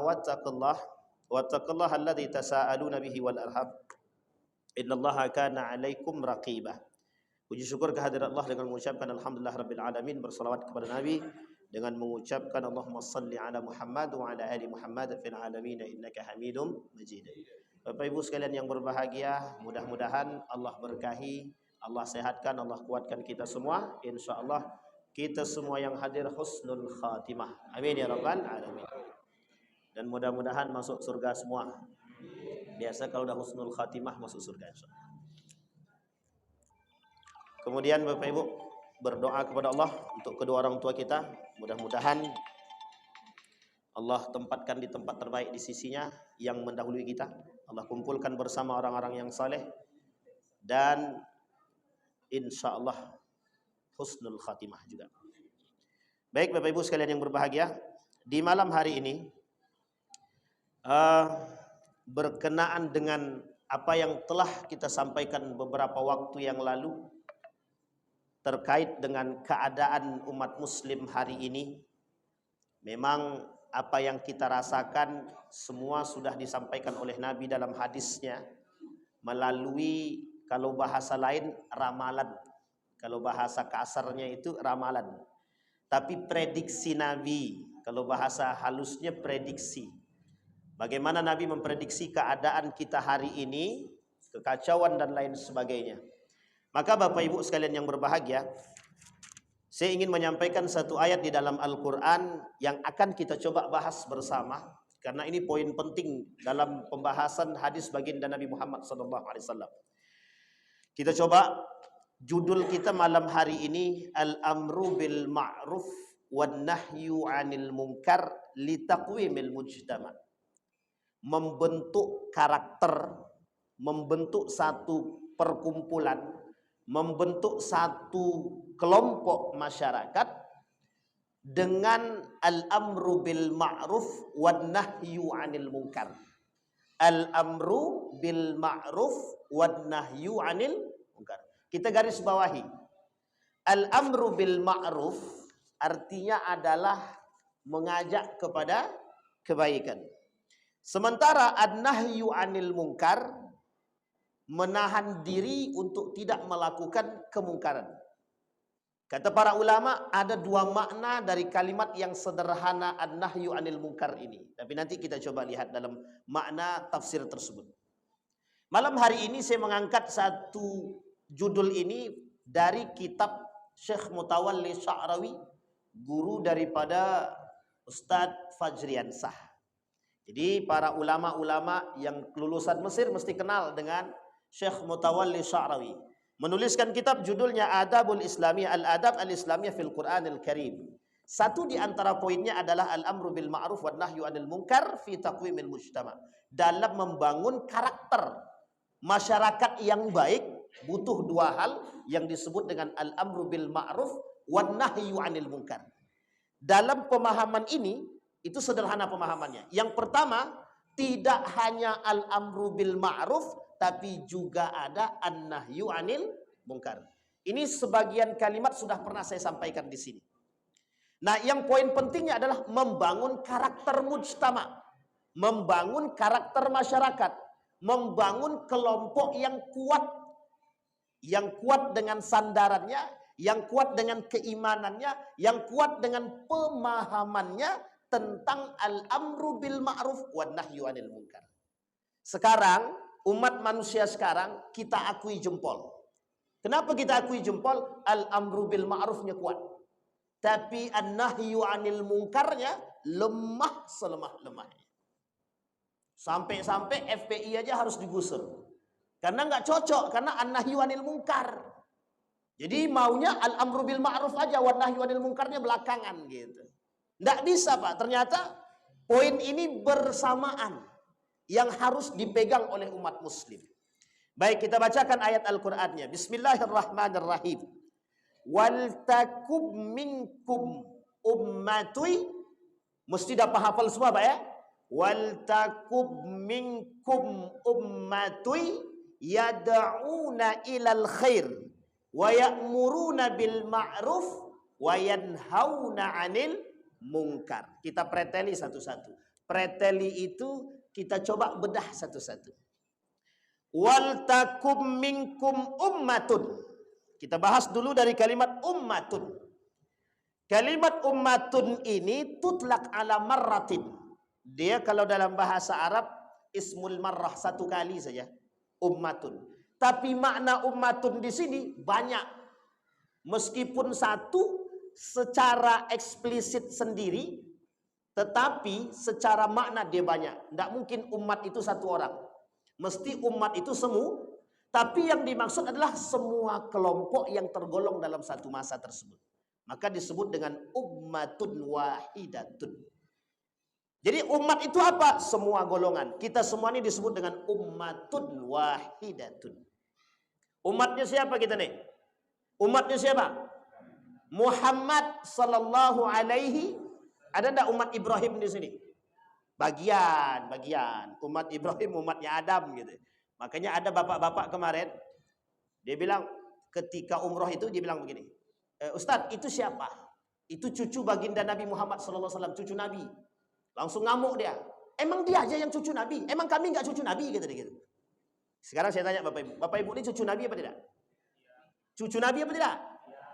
wattaqullaha alladzi tasaaluna bihi wal arham innallaha kana 'alaikum raqibah. Puji syukur kehadirat Allah dengan mengucapkan alhamdulillah rabbil alamin, bersalawat kepada Nabi dengan mengucapkan Allahumma salli ala Muhammad wa ala ali Muhammad fil alamin innaka Hamidum Majid. Bapak Ibu sekalian yang berbahagia, mudah-mudahan Allah berkahi, Allah sehatkan, Allah kuatkan kita semua. Insyaallah kita semua yang hadir husnul khatimah. Amin ya rabbal alamin. Dan mudah-mudahan masuk surga semua. Biasa kalau udah husnul khatimah masuk surga insyaallah. Kemudian Bapak Ibu berdoa kepada Allah untuk kedua orang tua kita. Mudah-mudahan Allah tempatkan di tempat terbaik di sisinya yang mendahului kita. Allah kumpulkan bersama orang-orang yang saleh. Dan insya Allah husnul khatimah juga. Baik Bapak Ibu sekalian yang berbahagia, di malam hari ini berkenaan dengan apa yang telah kita sampaikan beberapa waktu yang lalu terkait dengan keadaan umat muslim hari ini. Memang apa yang kita rasakan semua sudah disampaikan oleh Nabi dalam hadisnya melalui, kalau bahasa lain, ramalan. Kalau bahasa kasarnya itu ramalan. Tapi prediksi Nabi, kalau bahasa halusnya prediksi. Bagaimana Nabi memprediksi keadaan kita hari ini, kekacauan dan lain sebagainya. Maka Bapak Ibu sekalian yang berbahagia, saya ingin menyampaikan satu ayat di dalam Al-Quran yang akan kita coba bahas bersama. Karena ini poin penting dalam pembahasan hadis baginda Nabi Muhammad SAW. Kita coba, judul kita malam hari ini, Al-Amru bil Ma'ruf wan Nahyu 'anil Munkar li taqwimil mujtama'. Membentuk karakter, membentuk satu perkumpulan, membentuk satu kelompok masyarakat dengan al-amru bil ma'ruf wan nahyu 'anil munkar. Al-amru bil ma'ruf wan nahyu 'anil munkar. Kita garis bawahi. Al-amru bil ma'ruf artinya adalah mengajak kepada kebaikan. Sementara an-nahyu 'anil munkar menahan diri untuk tidak melakukan kemungkaran. Kata para ulama ada dua makna dari kalimat yang sederhana an-nahyu 'anil munkar ini. Tapi nanti kita coba lihat dalam makna tafsir tersebut. Malam hari ini saya mengangkat satu judul ini dari kitab Syekh Mutawalli Sya'rawi, guru daripada Ustadz Fajriansah. Jadi para ulama-ulama yang lulusan Mesir mesti kenal dengan Syekh Mutawalli Sya'rawi. Menuliskan kitab judulnya Adabul Islamiyah, Al-Adab Al-Islamiyah fil Quranil Karim. Satu di antara poinnya adalah Al-Amru bil Ma'ruf wan Nahyu 'anil Munkar fi taqwimil mujtama'. Dalam membangun karakter masyarakat yang baik butuh dua hal yang disebut dengan Al-Amru bil Ma'ruf wan Nahyu 'anil Munkar. Dalam pemahaman ini, itu sederhana pemahamannya. Yang pertama, tidak hanya al-amru bil ma'ruf, tapi juga ada an-nahyu 'anil munkar. Ini sebagian kalimat sudah pernah saya sampaikan di sini. Nah, yang poin pentingnya adalah membangun karakter mujtama, membangun karakter masyarakat, membangun kelompok yang kuat dengan sandarannya, yang kuat dengan keimanannya, yang kuat dengan pemahamannya tentang al-amru bil ma'ruf wan nahyu 'anil munkar. Sekarang umat manusia sekarang kita akui jempol. Kenapa kita akui jempol? Al-amru bil ma'rufnya kuat. Tapi an-nahyu 'anil munkarnya lemah selemah-lemahnya. Sampai-sampai FPI aja harus digusur. Karena nggak cocok, karena an-nahyu 'anil munkar. Jadi maunya al-amru bil ma'ruf aja, wan nahyu 'anil munkarnya belakangan gitu. Nggak bisa Pak, ternyata poin ini bersamaan yang harus dipegang oleh umat muslim. Baik, kita bacakan ayat Al-Qur'annya. Bismillahirrahmanirrahim. Wal takum minkum ummatui, mesti dapat hafal semua Pak ya. Wal takum minkum ummatui yad'una ilal khair wa ya'muruna bil ma'ruf wa yanhauna 'anil munkar. Kita preteli satu-satu. Preteli itu kita coba bedah satu-satu. Wal takum minkum ummatun. Kita bahas dulu dari kalimat ummatun. Kalimat ummatun ini tutlak ala marratin. Dia kalau dalam bahasa Arab ismul marrah, satu kali saja. Ummatun. Tapi makna ummatun di sini banyak. Meskipun satu secara eksplisit sendiri, tetapi secara makna dia banyak. Tidak mungkin umat itu satu orang. Mesti umat itu semua. Tapi yang dimaksud adalah semua kelompok yang tergolong dalam satu masa tersebut. Maka disebut dengan ummatun wahidatun. Jadi umat itu apa? Semua golongan. Kita semua ini disebut dengan ummatun wahidatun. Umatnya siapa kita nih? Umatnya siapa? Muhammad sallallahu alaihi. Ada enggak umat Ibrahim di sini? Bagian. Umat Ibrahim, umatnya Adam gitu. Makanya ada bapak-bapak kemarin, dia bilang ketika umroh itu dia bilang begini, Ustadz itu siapa? Itu cucu baginda Nabi Muhammad SAW, cucu Nabi. Langsung ngamuk dia. Emang dia aja yang cucu Nabi? Emang kami nggak cucu Nabi? Gitu. Sekarang saya tanya Bapak Ibu. Bapak Ibu ini cucu Nabi apa tidak? Cucu Nabi apa tidak?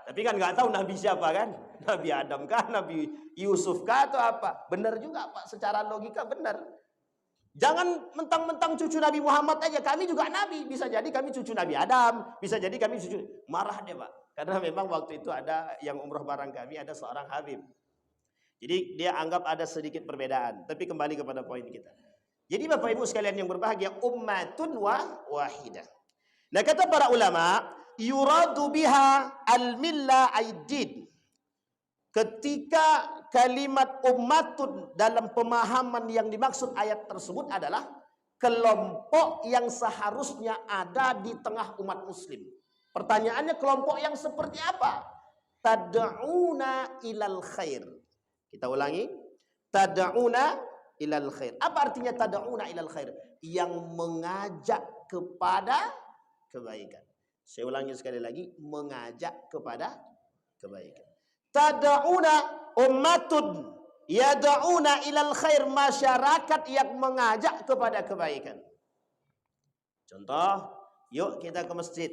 Tapi kan nggak tahu Nabi siapa kan? Nabi Adam kah? Nabi Yusuf kah? Atau apa? Benar juga Pak. Secara logika benar. Jangan mentang-mentang cucu Nabi Muhammad aja. Kami juga Nabi. Bisa jadi kami cucu Nabi Adam. Bisa jadi kami cucu. Marah dia Pak. Karena memang waktu itu ada yang umroh bareng kami, ada seorang Habib. Jadi dia anggap ada sedikit perbedaan. Tapi kembali kepada poin kita. Jadi Bapak Ibu sekalian yang berbahagia, ummatun wahidah. Nah kata para ulama, yuradu biha al-millah aidin. Ketika kalimat ummatun dalam pemahaman yang dimaksud ayat tersebut adalah kelompok yang seharusnya ada di tengah umat muslim. Pertanyaannya kelompok yang seperti apa? Tad'una ilal khair. Kita ulangi. Tad'una ilal khair. Apa artinya tad'una ilal khair? Yang mengajak kepada kebaikan. Saya ulangi sekali lagi. Mengajak kepada kebaikan. Tad'una ummatun yad'una ilal khair. Masyarakat yang mengajak kepada kebaikan. Contoh, yuk kita ke masjid.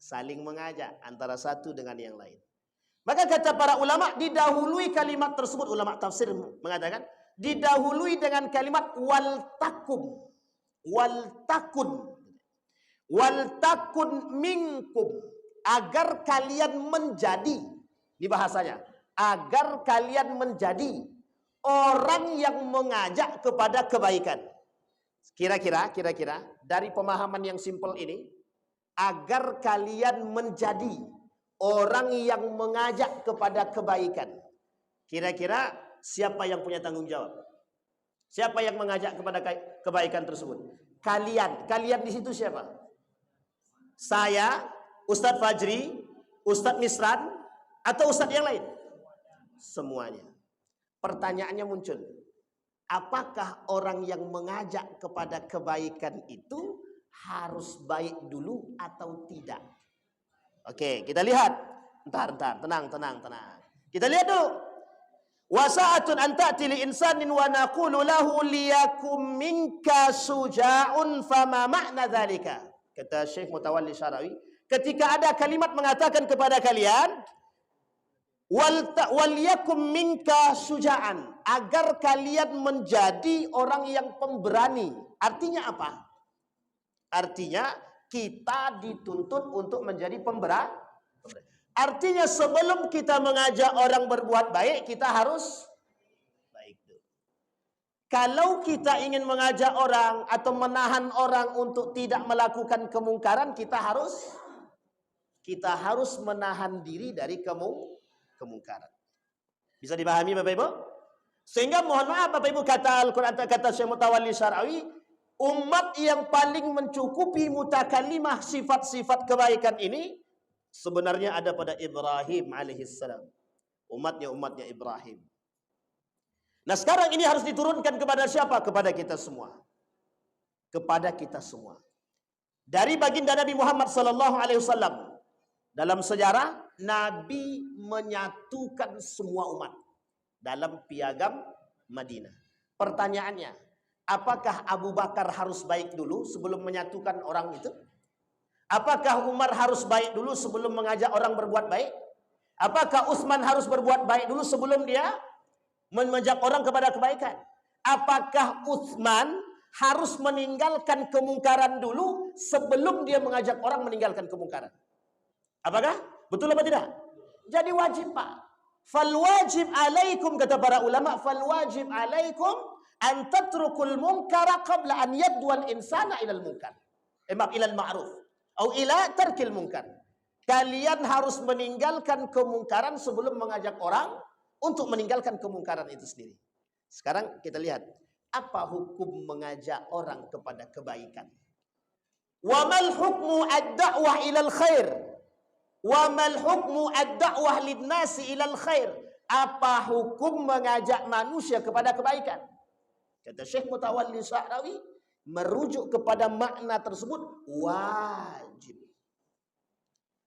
Saling mengajak antara satu dengan yang lain. Maka kata para ulama, didahului kalimat tersebut, ulama tafsir mengatakan, didahului dengan kalimat wal takum. Wal takun. Wal takun minkum. Agar kalian menjadi. Ini bahasanya. Agar kalian menjadi orang yang mengajak kepada kebaikan. Kira-kira dari pemahaman yang simpel ini, agar kalian menjadi orang yang mengajak kepada kebaikan. Kira-kira siapa yang punya tanggung jawab? Siapa yang mengajak kepada kebaikan tersebut? Kalian. Kalian di situ siapa? Saya, Ustadz Fajri, Ustadz Misran, atau Ustadz yang lain? Semuanya. Pertanyaannya muncul. Apakah orang yang mengajak kepada kebaikan itu harus baik dulu atau tidak? Oke, kita lihat. Entar, tenang. Kita lihat dulu. Wasa'atun an ta'ti li insanin wa naqulu lahu liyakum minka suja'un fama ma'na dzalika. Kata Syekh Mutawalli Syarawi, ketika ada kalimat mengatakan kepada kalian wal yakum minka suja'an, agar kalian menjadi orang yang pemberani. Artinya apa? Artinya kita dituntut untuk menjadi pemberani. Artinya sebelum kita mengajak orang berbuat baik, kita harus baik dulu. Kalau kita ingin mengajak orang atau menahan orang untuk tidak melakukan kemungkaran, kita harus menahan diri dari kemungkaran. Bisa dipahami Bapak Ibu? Sehingga mohon maaf Bapak Ibu, kata Al-Quran, kata Syekh Mutawalli Syarawi, umat yang paling mencukupi mutakalimah sifat-sifat kebaikan ini sebenarnya ada pada Ibrahim alaihissalam. Umatnya Ibrahim. Nah sekarang ini harus diturunkan kepada siapa? Kepada kita semua. Kepada kita semua. Dari baginda Nabi Muhammad SAW. Dalam sejarah, Nabi menyatukan semua umat dalam piagam Madinah. Pertanyaannya, apakah Abu Bakar harus baik dulu sebelum menyatukan orang itu? Apakah Umar harus baik dulu sebelum mengajak orang berbuat baik? Apakah Utsman harus berbuat baik dulu sebelum dia mengajak orang kepada kebaikan? Apakah Utsman harus meninggalkan kemungkaran dulu sebelum dia mengajak orang meninggalkan kemungkaran? Apakah? Betul apa tidak? Jadi wajib, Pak. Fal wajib alaikum, kata para ulama, fal wajib alaikum an tatrukul munkara qabla an yadwal insana ilal munkar. Ilal ma'ruf. Atau ila tarkil munkar. Kalian harus meninggalkan kemungkaran sebelum mengajak orang untuk meninggalkan kemungkaran itu sendiri. Sekarang kita lihat, apa hukum mengajak orang kepada kebaikan? Wa mal hukmu ad-da'wah ilal khair? Wa mal hukmu ad-da'wah lin-nasi ilal khair? Apa hukum mengajak manusia kepada kebaikan? Kata Syekh Mutawalli Sya'rawi, merujuk kepada makna tersebut wajib.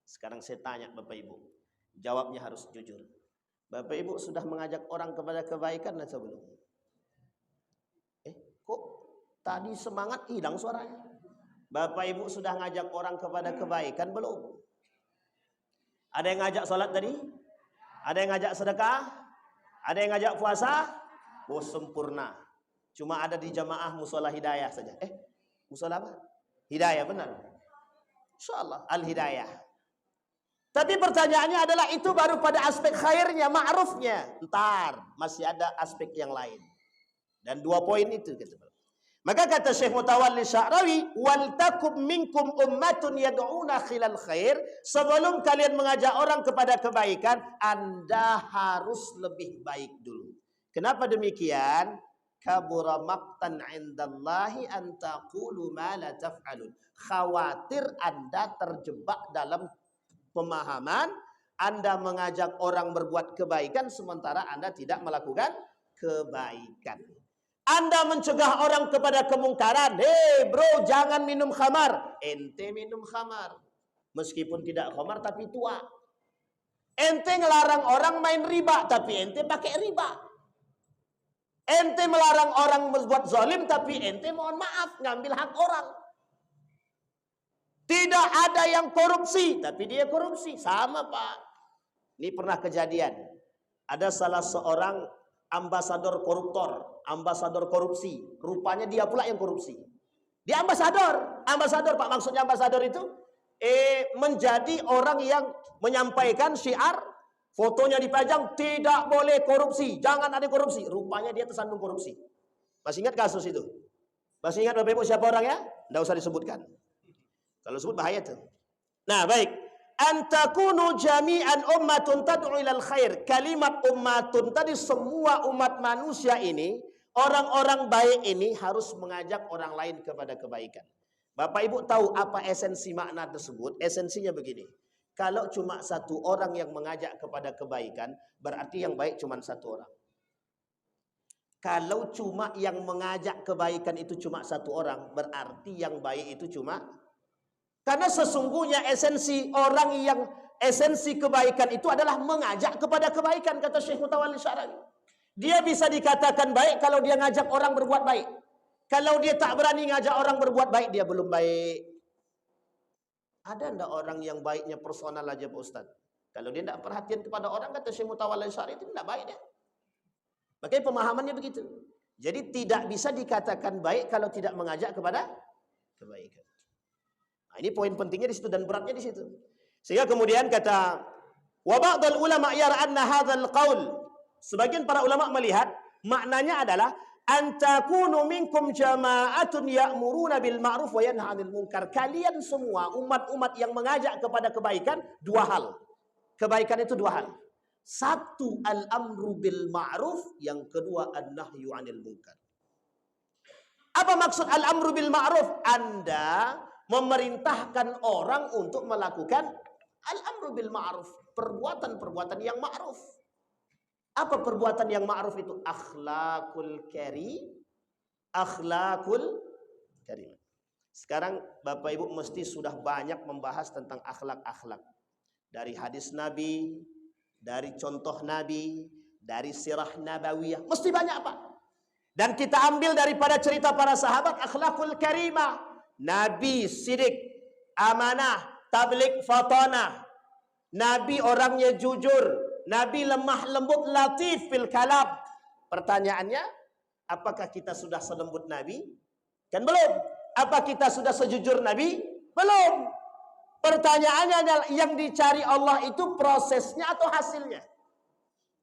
Sekarang saya tanya Bapak Ibu, jawabnya harus jujur. Bapak Ibu sudah mengajak orang kepada kebaikan atau belum? Kok tadi semangat hilang suaranya? Bapak Ibu sudah ngajak orang kepada kebaikan belum? Ada yang ngajak sholat tadi? Ada yang ngajak sedekah? Ada yang ngajak puasa? Oh, sempurna. Cuma ada di jamaah musola hidayah saja. Musola apa? Hidayah, benar. InsyaAllah, al-hidayah. Tapi pertanyaannya adalah itu baru pada aspek khairnya, ma'rufnya. Ntar, masih ada aspek yang lain. Dan 2 poin itu. Maka kata Syekh Mutawalli Sya'rawi, wal takum minkum ummatun yad'una khilal khair. Sebelum kalian mengajak orang kepada kebaikan, Anda harus lebih baik dulu. Kenapa demikian? Kabura maqtan 'indallahi an taqulu ma la taf'alun. Khawatir Anda terjebak dalam pemahaman Anda mengajak orang berbuat kebaikan sementara Anda tidak melakukan kebaikan. Anda mencegah orang kepada kemungkaran. Hei bro, jangan minum khamar. Ente minum khamar. Meskipun tidak khamar tapi tua. Ente ngelarang orang main riba tapi ente pakai riba. Ente melarang orang berbuat zalim tapi ente mohon maaf ngambil hak orang. Tidak ada yang korupsi tapi dia korupsi. Sama Pak. Ini pernah kejadian. Ada salah seorang ambasador koruptor, ambasador korupsi. Rupanya dia pula yang korupsi. Dia ambasador Pak, maksudnya ambasador itu menjadi orang yang menyampaikan syiar, fotonya dipajang tidak boleh korupsi, jangan ada korupsi. Rupanya dia tersandung korupsi. Masih ingat kasus itu? Masih ingat Bapak Ibu siapa orangnya? Tidak usah disebutkan. Kalau sebut bahaya tuh. Nah, baik. Antakunu jami'an ummatun tad'u ilal khair. Kalimat ummatun tadi semua umat manusia ini, orang-orang baik ini harus mengajak orang lain kepada kebaikan. Bapak Ibu tahu apa esensi makna tersebut? Esensinya begini. Kalau cuma satu orang yang mengajak kepada kebaikan, berarti yang baik cuma satu orang. Kalau cuma yang mengajak kebaikan itu cuma satu orang, berarti yang baik itu cuma. Karena sesungguhnya esensi kebaikan itu adalah mengajak kepada kebaikan, kata Syekh Mutawalli Sya'rawi. Dia bisa dikatakan baik kalau dia ngajak orang berbuat baik. Kalau dia tak berani ngajak orang berbuat baik, dia belum baik. Ada enggak orang yang baiknya personal aja Pak Ustaz? Kalau dia tidak perhatian kepada orang, kata Syekh Mutawalli Sya'rawi, itu tidak baik dia. Makanya pemahamannya begitu. Jadi tidak bisa dikatakan baik kalau tidak mengajak kepada kebaikan. Nah, ini poin pentingnya di situ dan beratnya di situ. Sehingga kemudian kata wa ba'dul ulama yara anna hadzal qaul. Sebagian para ulama melihat maknanya adalah antakunu minkum jama'atun ya'muruna bil ma'ruf wa yanha 'anil munkar. Kalian semua umat-umat yang mengajak kepada kebaikan, 2 hal. Kebaikan itu 2 hal. Satu al-amru bil ma'ruf, yang kedua an-nahyu 'anil munkar. Apa maksud al-amru bil ma'ruf? Anda memerintahkan orang untuk melakukan al-amru bil ma'ruf, perbuatan-perbuatan yang ma'ruf. Apa perbuatan yang ma'ruf itu? Akhlakul karim. Sekarang Bapak Ibu mesti sudah banyak membahas tentang akhlak-akhlak. Dari hadis Nabi, dari contoh Nabi, dari sirah nabawiyah. Mesti banyak Pak. Dan kita ambil daripada cerita para sahabat akhlakul karimah. Nabi sidik, amanah, tabligh fatanah. Nabi orangnya jujur. Nabi lemah lembut, latif fil kalam. Pertanyaannya, apakah kita sudah selembut Nabi? Kan belum. Apa kita sudah sejujur Nabi? Belum. Pertanyaannya adalah yang dicari Allah itu prosesnya atau hasilnya?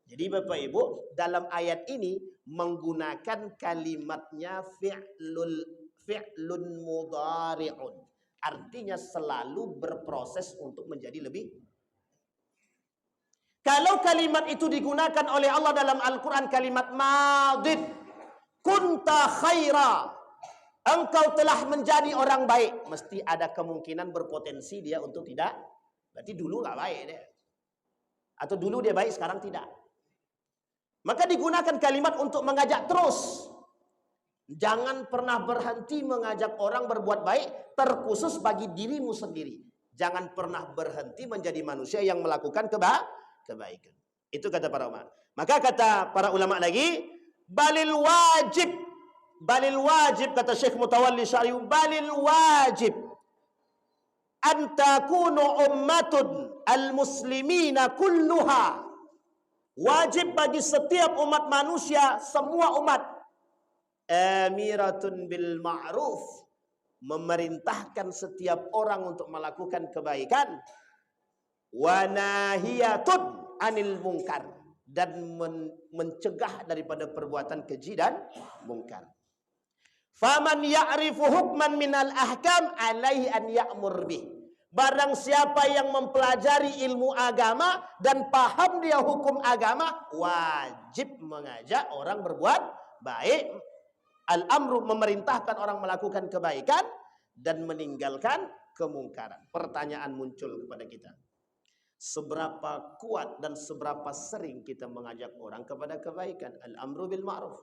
Jadi Bapak Ibu, dalam ayat ini menggunakan kalimatnya fi'lun mudhari'un. Artinya selalu berproses untuk menjadi lebih. Kalau kalimat itu digunakan oleh Allah dalam Al-Quran, kalimat madid, kunta khaira, engkau telah menjadi orang baik, mesti ada kemungkinan berpotensi dia untuk tidak. Berarti dulu nggak baik dia. Atau dulu dia baik, sekarang tidak. Maka digunakan kalimat untuk mengajak terus. Jangan pernah berhenti mengajak orang berbuat baik, terkhusus bagi dirimu sendiri. Jangan pernah berhenti menjadi manusia yang melakukan kebaikan. Itu kata para ulama. Maka kata para ulama lagi, balil wajib kata Syekh Mutawalli Syari'u, balil wajib an takunu ummatun al-muslimina kulluha. Wajib bagi setiap umat manusia, semua umat, amiratun bil ma'ruf, memerintahkan setiap orang untuk melakukan kebaikan, wa nahiyatun anil munkar, dan mencegah daripada perbuatan keji dan mungkar. Faman ya'rifu hukman minal ahkam alaihi an ya'mur bih. Barang siapa yang mempelajari ilmu agama dan paham dia hukum agama, wajib mengajak orang berbuat baik. Al-amru, memerintahkan orang melakukan kebaikan dan meninggalkan kemungkaran. Pertanyaan muncul kepada kita. Seberapa kuat dan seberapa sering kita mengajak orang kepada kebaikan? Al-amru bil ma'ruf.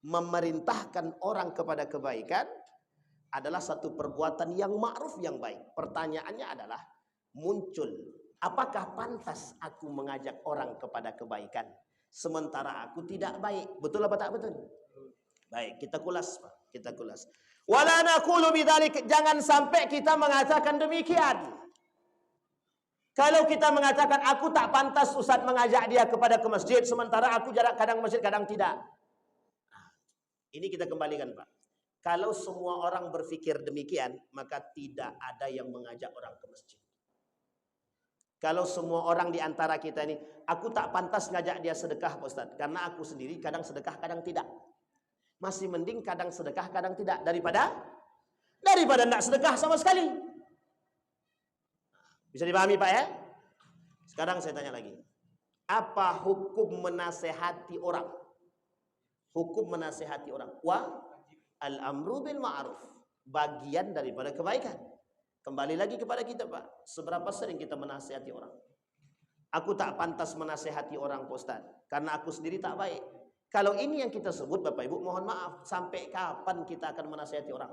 Memerintahkan orang kepada kebaikan adalah satu perbuatan yang ma'ruf, yang baik. Pertanyaannya adalah muncul, apakah pantas aku mengajak orang kepada kebaikan sementara aku tidak baik? Betul apa tak betul? Baik, kita kulas, Pak. Kita kulas. Wala naqulu bidzalik, jangan sampai kita mengatakan demikian. Kalau kita mengatakan aku tak pantas Ustaz mengajak dia kepada ke masjid sementara aku jarak kadang masjid kadang tidak. Ini kita kembalikan, Pak. Kalau semua orang berpikir demikian, maka tidak ada yang mengajak orang ke masjid. Kalau semua orang di antara kita ini, aku tak pantas ngajak dia sedekah, Pak Ustaz, karena aku sendiri kadang sedekah, kadang tidak. Masih mending kadang sedekah, kadang tidak, daripada tidak sedekah sama sekali. Bisa dipahami, Pak ya? Sekarang saya tanya lagi. Apa hukum menasehati orang? Hukum menasehati orang. Al-amru bil ma'ruf, bagian daripada kebaikan. Kembali lagi kepada kita, Pak. Seberapa sering kita menasihati orang? Aku tak pantas menasihati orang, Pak Ustaz, karena aku sendiri tak baik. Kalau ini yang kita sebut, Bapak Ibu, mohon maaf, sampai kapan kita akan menasihati orang?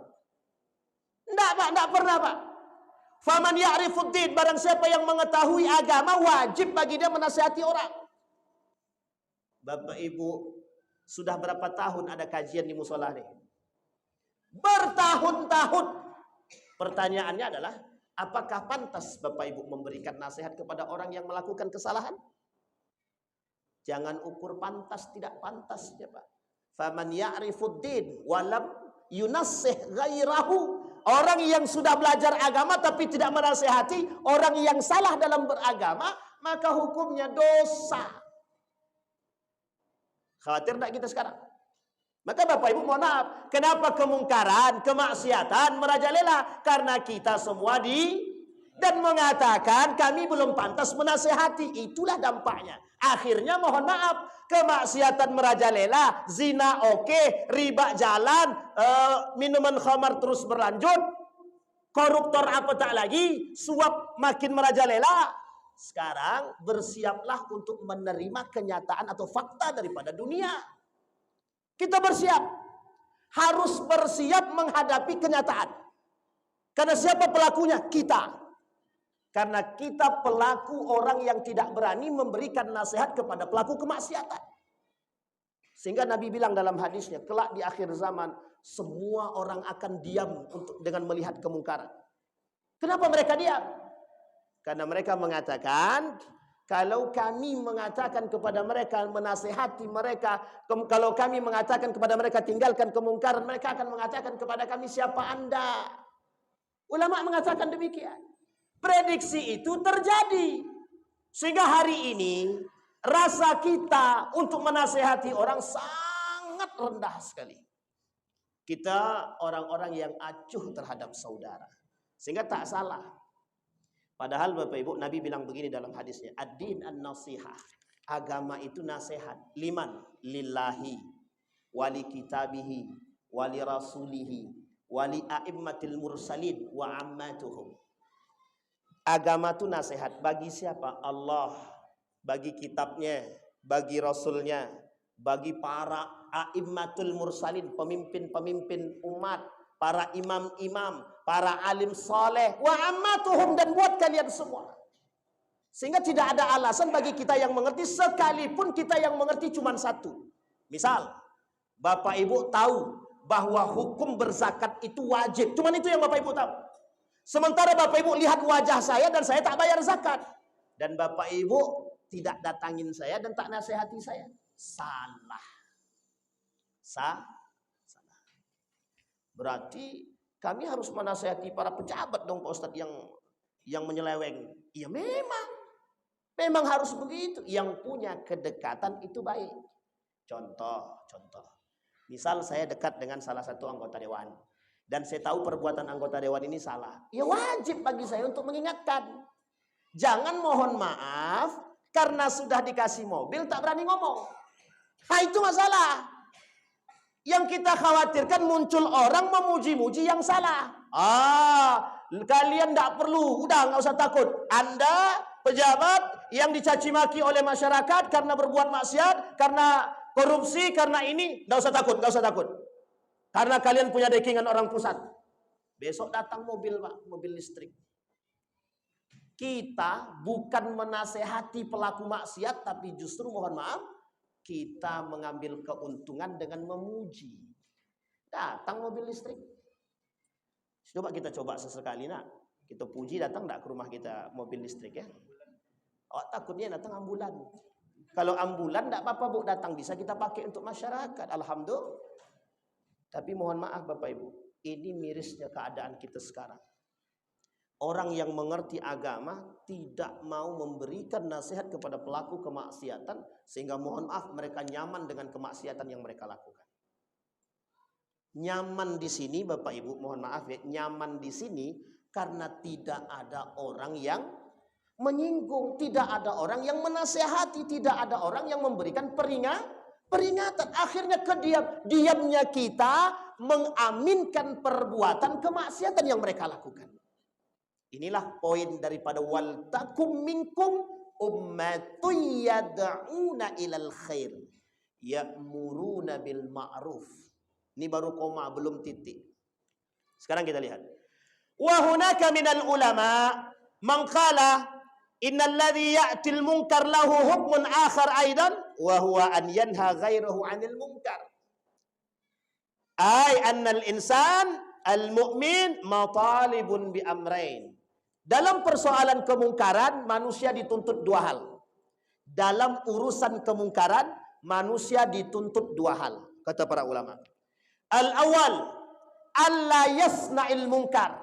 Enggak, Pak, enggak pernah, Pak. Faman ya'rifuddin, barang siapa yang mengetahui agama, wajib bagi dia menasihati orang. Bapak Ibu, sudah berapa tahun ada kajian di musola nih? Bertahun-tahun. Pertanyaannya adalah, apakah pantas Bapak Ibu memberikan nasihat kepada orang yang melakukan kesalahan? Jangan ukur pantas tidak pantasnya, Pak. Faman ya'rifuddin walam yunassih ghairahu. Orang yang sudah belajar agama tapi tidak menasihati orang yang salah dalam beragama, maka hukumnya dosa. Khawatir tidak kita sekarang? Maka Bapak Ibu mohon maaf, kenapa kemungkaran, kemaksiatan merajalela? Karena kita semua dan mengatakan kami belum pantas menasehati. Itulah dampaknya. Akhirnya mohon maaf, kemaksiatan merajalela, zina oke, riba jalan, minuman khamar terus berlanjut, koruptor apa tak lagi, suap makin merajalela. Sekarang bersiaplah untuk menerima kenyataan atau fakta daripada dunia. Kita bersiap. Harus bersiap menghadapi kenyataan. Karena siapa pelakunya? Kita. Karena kita pelaku orang yang tidak berani memberikan nasihat kepada pelaku kemaksiatan. Sehingga Nabi bilang dalam hadisnya, kelak di akhir zaman semua orang akan diam dengan melihat kemungkaran. Kenapa mereka diam? Karena mereka mengatakan, kalau kami mengatakan kepada mereka, menasehati mereka, kalau kami mengatakan kepada mereka tinggalkan kemungkaran, mereka akan mengatakan kepada kami, siapa Anda? Ulama mengatakan demikian. Prediksi itu terjadi. Sehingga hari ini rasa kita untuk menasehati orang sangat rendah sekali. Kita orang-orang yang acuh terhadap saudara. Sehingga tak salah. Padahal Bapak Ibu, Nabi bilang begini dalam hadisnya, ad-din an-nasihah. Agama itu nasihat. Liman? Lillahi, wali kitabihi, wali rasulihi, wali a'immatil mursalin, wa ammatuhum. Agama itu nasihat. Bagi siapa? Allah. Bagi kitabnya, bagi rasulnya, bagi para a'immatul mursalin, pemimpin-pemimpin umat, para imam-imam, para alim soleh, wa ammatuhum, dan buat kalian semua. Sehingga tidak ada alasan bagi kita yang mengerti, sekalipun kita yang mengerti cuma satu. Misal, Bapak Ibu tahu bahwa hukum berzakat itu wajib. Cuma itu yang Bapak Ibu tahu. Sementara Bapak Ibu lihat wajah saya dan saya tak bayar zakat. Dan Bapak Ibu tidak datangin saya dan tak nasihati saya. Salah. Salah. Berarti kami harus menasihati para pejabat dong Pak Ustadz yang menyeleweng. Iya memang harus begitu. Yang punya kedekatan itu baik. Contoh. Misal saya dekat dengan salah satu anggota dewan. Dan saya tahu perbuatan anggota dewan ini salah. Ya wajib bagi saya untuk mengingatkan. Jangan mohon maaf karena sudah dikasih mobil tak berani ngomong. Nah itu masalah. Yang kita khawatirkan muncul orang memuji-muji yang salah. Kalian tidak perlu, udah nggak usah takut. Anda pejabat yang dicaci maki oleh masyarakat karena berbuat maksiat, karena korupsi, karena ini, nggak usah takut. Karena kalian punya dekingan orang pusat. Besok datang mobil Pak, mobil listrik. Kita bukan menasehati pelaku maksiat, tapi justru mohon maaf, kita mengambil keuntungan dengan memuji. Datang mobil listrik. Coba kita sesekali nak. Kita puji, datang enggak ke rumah kita mobil listrik ya. Oh, takutnya datang ambulan. Kalau ambulan enggak apa-apa Bu, datang bisa kita pakai untuk masyarakat. Alhamdulillah. Tapi mohon maaf Bapak Ibu, ini mirisnya keadaan kita sekarang. Orang yang mengerti agama tidak mau memberikan nasihat kepada pelaku kemaksiatan, sehingga mohon maaf mereka nyaman dengan kemaksiatan yang mereka lakukan. Nyaman di sini Bapak Ibu, mohon maaf ya, nyaman di sini karena tidak ada orang yang menyinggung, tidak ada orang yang menasehati, tidak ada orang yang memberikan peringatan. Akhirnya diamnya kita mengaminkan perbuatan kemaksiatan yang mereka lakukan. Inilah poin daripada wal takum minkum ummatun yad'una ilal khair ya'muruna bil ma'ruf. Ini baru koma, belum titik. Sekarang kita lihat. Wa hunaka minal ulama man qala innal ladzi ya'til munkar lahu hukmun akhar aidan wa huwa an yanha ghairahu 'anil munkar. Ay annal insan al-mu'min matalibun bi amrain. Dalam persoalan kemungkaran, manusia dituntut dua hal. Dalam urusan kemungkaran, manusia dituntut dua hal, kata para ulama. Al-awwal, alla yasna'il munkar.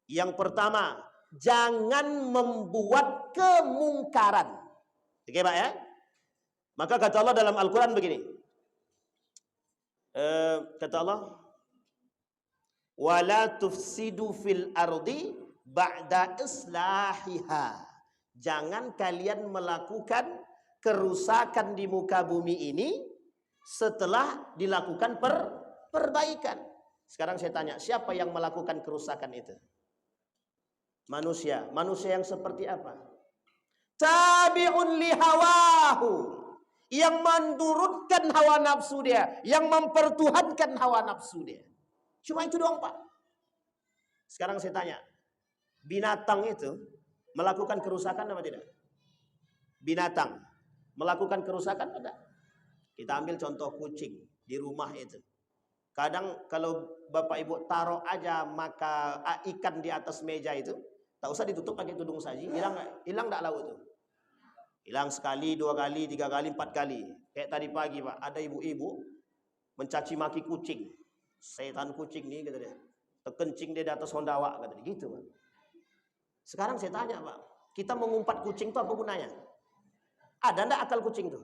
Yang pertama, jangan membuat kemungkaran. Oke Pak ya? Maka kata Allah dalam Al-Quran begini. Kata Allah, wala tufsidu fil ardi ba'da islahiha. Jangan kalian melakukan kerusakan di muka bumi ini setelah dilakukan perbaikan. Sekarang saya tanya, siapa yang melakukan kerusakan itu? Manusia. Manusia yang seperti apa? Tabi'un li hawahu. Yang menurutkan hawa nafsu dia, yang mempertuhankan hawa nafsu dia. Cuma itu doang Pak. Sekarang saya tanya, binatang itu melakukan kerusakan apa tidak? Binatang melakukan kerusakan apa tidak? Kita ambil contoh kucing di rumah itu. Kadang kalau Bapak Ibu taruh aja maka ikan di atas meja itu, tak usah ditutup pakai tudung saji, hilang enggak lauk itu. Hilang sekali, 2 kali, 3 kali, 4 kali. Kayak tadi pagi Pak, ada ibu-ibu mencaci maki kucing. Setan kucing nih kata dia. Terkencing dia di atas Hondawa kata dia gitu Pak. Sekarang saya tanya Pak, kita mengumpat kucing itu apa gunanya? Ada enggak akal kucing itu?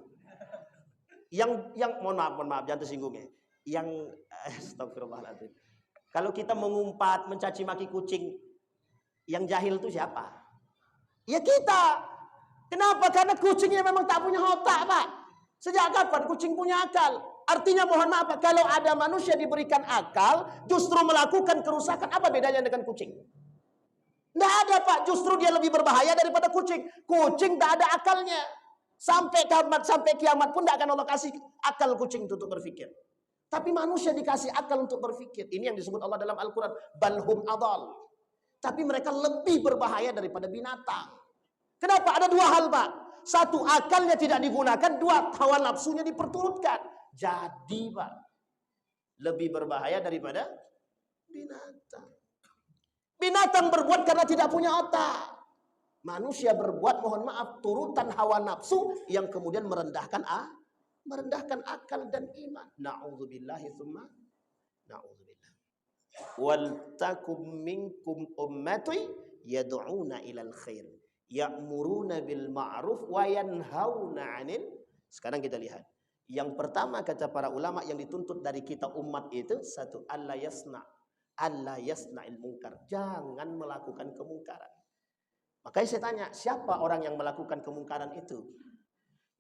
Yang mohon maaf jangan tersinggung ya. Yang astagfirullahaladzim. Kalau kita mengumpat, mencaci maki kucing, yang jahil itu siapa? Ya kita. Kenapa? Karena kucingnya memang tak punya otak, Pak. Sejak kapan kucing punya akal? Artinya mohon maaf, Pak, kalau ada manusia diberikan akal, justru melakukan kerusakan, apa bedanya dengan kucing? Tidak ada, Pak. Justru dia lebih berbahaya daripada kucing. Kucing tak ada akalnya. Sampai kiamat pun tidak akan Allah kasih akal kucing itu untuk berpikir. Tapi manusia dikasih akal untuk berpikir. Ini yang disebut Allah dalam Al-Quran. Balhum adal. Tapi mereka lebih berbahaya daripada binatang. Kenapa? Ada 2 hal, Pak. 1, akalnya tidak digunakan. 2, hawa nafsunya diperturutkan. Jadi, Pak, lebih berbahaya daripada binatang. Binatang berbuat karena tidak punya otak. Manusia berbuat, mohon maaf, turutan hawa nafsu yang kemudian merendahkan akal dan iman. Na'udzubillahi tsumma na'udzubillah. Wal takum minkum ummati yad'una ilal khair, ya'muruna bil ma'ruf wa yanhauna 'anil. Sekarang kita lihat. Yang pertama kata para ulama yang dituntut dari kita umat itu, 1, alla yasna'il munkar. Jangan melakukan kemungkaran. Makanya saya tanya, siapa orang yang melakukan kemungkaran itu?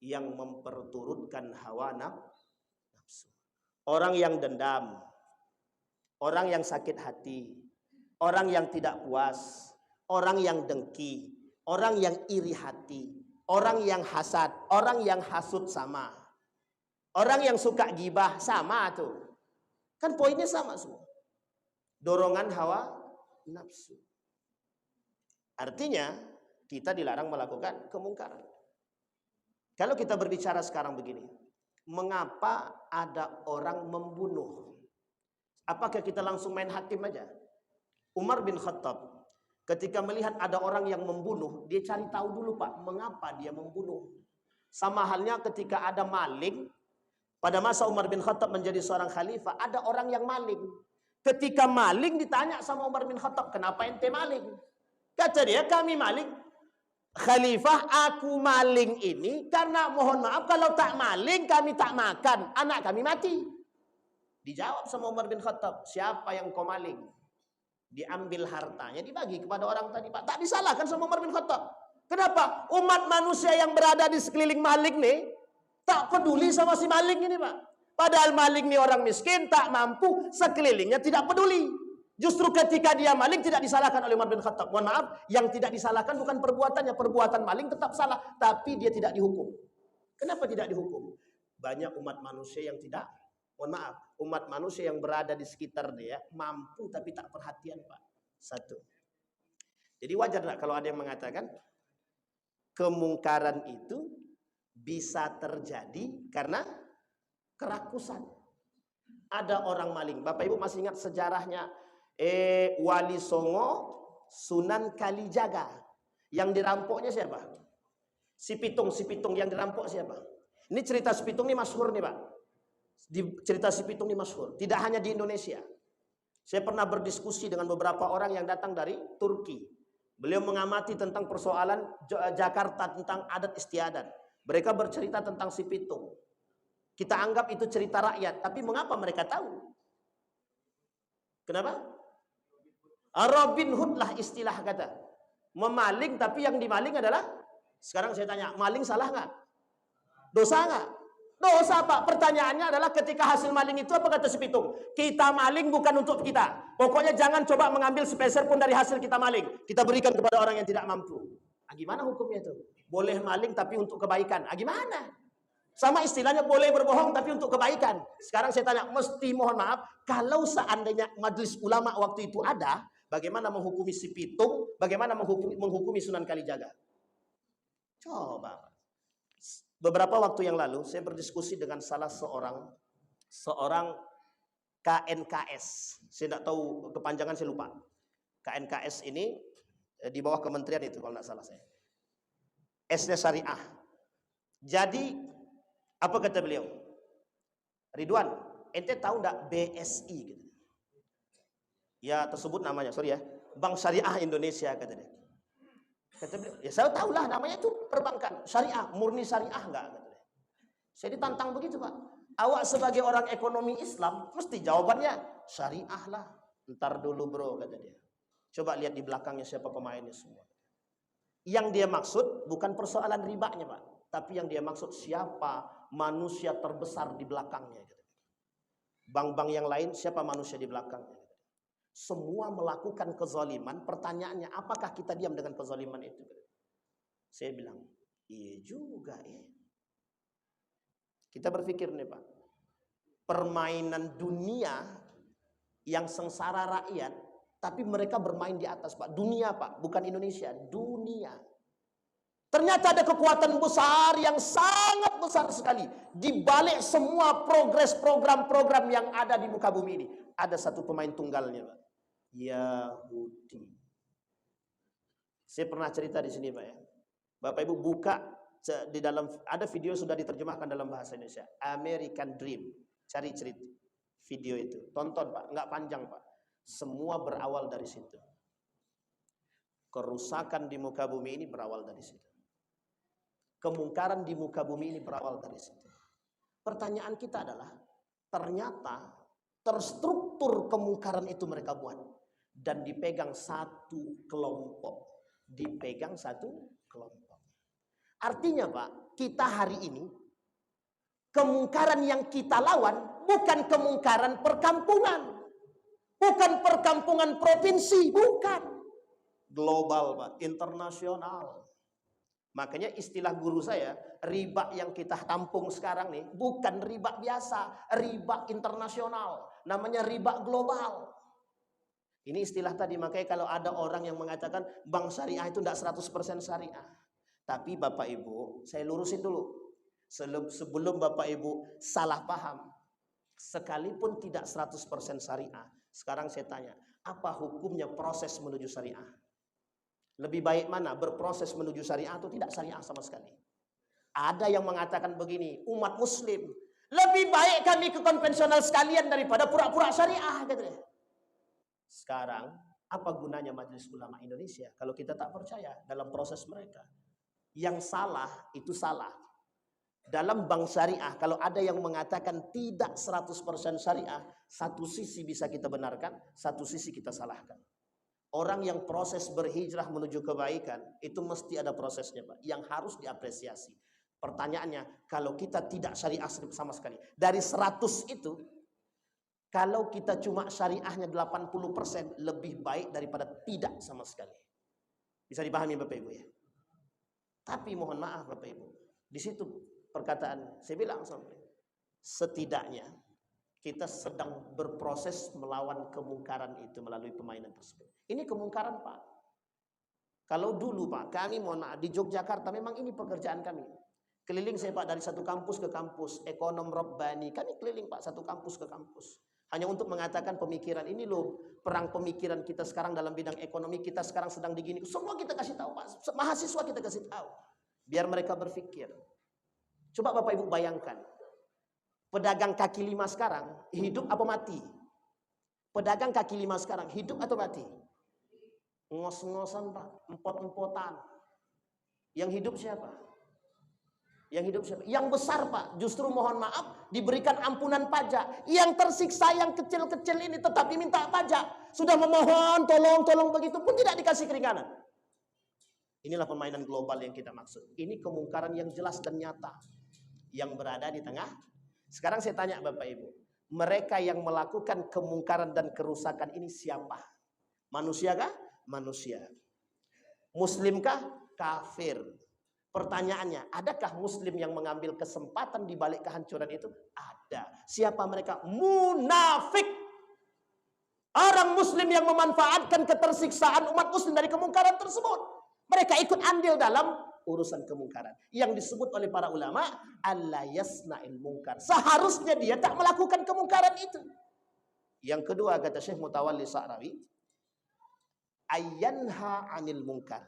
Yang memperturutkan hawa nafsu. Orang yang dendam, orang yang sakit hati, orang yang tidak puas, orang yang dengki, orang yang iri hati, orang yang hasad, orang yang hasut sama. Orang yang suka gibah sama tuh. Kan poinnya sama semua. Dorongan hawa nafsu. Artinya kita dilarang melakukan kemungkaran. Kalau kita berbicara sekarang begini, mengapa ada orang membunuh? Apakah kita langsung main hakim aja? Umar bin Khattab ketika melihat ada orang yang membunuh, dia cari tahu dulu, Pak, mengapa dia membunuh. Sama halnya ketika ada maling, pada masa Umar bin Khattab menjadi seorang khalifah, ada orang yang maling. Ketika maling ditanya sama Umar bin Khattab, kenapa ente maling? Kata dia, kami maling. Khalifah, aku maling ini karena mohon maaf kalau tak maling kami tak makan, anak kami mati. Dijawab sama Umar bin Khattab, siapa yang kau maling? Diambil hartanya, dibagi kepada orang tadi, Pak. Tak disalahkan sama Umar bin Khattab. Kenapa? Umat manusia yang berada di sekeliling maling nih tak peduli sama si maling ini, Pak. Padahal maling ini orang miskin, tak mampu, sekelilingnya tidak peduli. Justru ketika dia maling tidak disalahkan oleh Umar bin Khattab. Mohon maaf, yang tidak disalahkan bukan perbuatannya. Perbuatan maling tetap salah, tapi dia tidak dihukum. Kenapa tidak dihukum? Banyak umat manusia yang tidak, mohon maaf, umat manusia yang berada di sekitar dia mampu tapi tak perhatian, Pak. 1. Jadi wajar tak kalau ada yang mengatakan kemungkaran itu bisa terjadi karena kerakusan. Ada orang maling. Bapak Ibu masih ingat sejarahnya Wali Songo Sunan Kalijaga. Yang dirampoknya siapa? Si Pitung yang dirampok siapa? Ini cerita si Pitung ini masyhur nih, Pak. Cerita si Pitung ini masyhur. Tidak hanya di Indonesia. Saya pernah berdiskusi dengan beberapa orang yang datang dari Turki. Beliau mengamati tentang persoalan Jakarta, tentang adat istiadat. Mereka bercerita tentang si Pitung. Kita anggap itu cerita rakyat, tapi mengapa mereka tahu? Kenapa? Robin Hood lah istilah kata. Memaling tapi yang dimaling adalah, sekarang saya tanya, maling salah nggak? Dosa nggak? Dosa, Pak. Pertanyaannya adalah ketika hasil maling itu apa kata si Pitung? Kita maling bukan untuk kita. Pokoknya jangan coba mengambil sepeser pun dari hasil kita maling. Kita berikan kepada orang yang tidak mampu. Ah, gimana hukumnya itu? Boleh maling tapi untuk kebaikan. Ah, gimana? Sama istilahnya boleh berbohong tapi untuk kebaikan. Sekarang saya tanya, mesti mohon maaf, kalau seandainya majelis ulama waktu itu ada, bagaimana menghukumi si Pitung, bagaimana menghukumi Sunan Kalijaga? Coba. Beberapa waktu yang lalu saya berdiskusi dengan salah seorang KNKS. Saya tidak tahu kepanjangan, saya lupa. KNKS ini di bawah kementerian itu kalau tidak salah saya. S-nya syariah. Jadi apa kata beliau? Ridwan, ente tahu enggak BSI gitu. Ya tersebut namanya, sorry ya. Bank Syariah Indonesia kata dia. Kata beliau, ya saya tahulah namanya itu perbankan syariah, murni syariah enggak kata dia. Saya ditantang begitu, Pak. Awak sebagai orang ekonomi Islam mesti jawabannya syariah lah. Ntar dulu bro kata dia. Coba lihat di belakangnya siapa pemainnya semua. Yang dia maksud bukan persoalan ribanya, Pak, tapi yang dia maksud siapa manusia terbesar di belakangnya. Bank-bank yang lain siapa manusia di belakangnya. Semua melakukan kezaliman. Pertanyaannya, apakah kita diam dengan kezaliman itu? Saya bilang, iya juga ya. Kita berpikir nih Pak, permainan dunia yang sengsara rakyat, tapi mereka bermain di atas Pak. Dunia Pak, bukan Indonesia, dunia. Ternyata ada kekuatan besar yang sangat besar sekali. Di balik semua progres program-program yang ada di muka bumi ini, ada satu pemain tunggalnya Pak. Yahudi. Saya pernah cerita di sini Pak ya. Bapak Ibu buka di dalam, ada video sudah diterjemahkan dalam bahasa Indonesia, American Dream. Cari cerita video itu, tonton Pak, nggak panjang Pak. Semua berawal dari situ. Kerusakan di muka bumi ini berawal dari situ. Kemungkaran di muka bumi ini berawal dari situ. Pertanyaan kita adalah, ternyata terstruktur kemungkaran itu mereka buat dan dipegang satu kelompok. Dipegang satu kelompok. Artinya Pak, kita hari ini kemungkaran yang kita lawan bukan kemungkaran perkampungan, bukan perkampungan provinsi, bukan. Global Pak, internasional. Makanya istilah guru saya, riba yang kita tampung sekarang nih bukan riba biasa, riba internasional. Namanya riba global. Ini istilah tadi, makanya kalau ada orang yang mengatakan bank syariah itu tidak 100% syariah. Tapi Bapak Ibu, saya lurusin dulu. Sebelum Bapak Ibu salah paham. Sekalipun tidak 100% syariah. Sekarang saya tanya, apa hukumnya proses menuju syariah? Lebih baik mana, berproses menuju syariah atau tidak syariah sama sekali? Ada yang mengatakan begini, umat muslim, lebih baik kami ke konvensional sekalian daripada pura-pura syariah. Katanya. Sekarang, apa gunanya Majelis Ulama Indonesia kalau kita tak percaya dalam proses mereka? Yang salah itu salah. Dalam bank syariah, kalau ada yang mengatakan tidak 100% syariah, satu sisi bisa kita benarkan, satu sisi kita salahkan. Orang yang proses berhijrah menuju kebaikan, itu mesti ada prosesnya Pak, yang harus diapresiasi. Pertanyaannya, kalau kita tidak syariah sama sekali, dari 100 itu, kalau kita cuma syariahnya 80%, lebih baik daripada tidak sama sekali. Bisa dipahami Bapak Ibu ya? Tapi mohon maaf Bapak Ibu, di situ perkataan saya bilang sampai setidaknya kita sedang berproses melawan kemungkaran itu melalui permainan tersebut. Ini kemungkaran Pak. Kalau dulu Pak, kami mohon maaf di Yogyakarta memang ini pekerjaan kami. Keliling saya Pak dari satu kampus ke kampus, ekonom Rabbani, kami keliling Pak satu kampus ke kampus. Hanya untuk mengatakan pemikiran ini loh, perang pemikiran kita sekarang dalam bidang ekonomi, kita sekarang sedang digini. Semua kita kasih tahu Pak, mahasiswa kita kasih tahu. Biar mereka berpikir. Coba Bapak Ibu bayangkan, pedagang kaki lima sekarang hidup apa mati? Pedagang kaki lima sekarang hidup atau mati? Ngos-ngosan Pak, empot-empotan. Yang hidup siapa? Yang hidup siapa? Yang besar Pak, justru mohon maaf diberikan ampunan pajak. Yang tersiksa yang kecil-kecil ini tetap diminta pajak. Sudah memohon tolong begitu pun tidak dikasih keringanan. Inilah permainan global yang kita maksud. Ini kemungkaran yang jelas dan nyata yang berada di tengah. Sekarang saya tanya Bapak Ibu, mereka yang melakukan kemungkaran dan kerusakan ini siapa? Manusia kah? Manusia. Muslimkah? Kafir. Pertanyaannya, adakah muslim yang mengambil kesempatan di balik kehancuran itu? Ada. Siapa mereka? Munafik. Orang muslim yang memanfaatkan ketersiksaan umat muslim dari kemungkaran tersebut. Mereka ikut andil dalam urusan kemungkaran. Yang disebut oleh para ulama alla yasna'il munkar. Seharusnya dia tak melakukan kemungkaran itu. Yang kedua kata Syekh Mutawalli Sa'rawi, ayyanha 'anil munkar.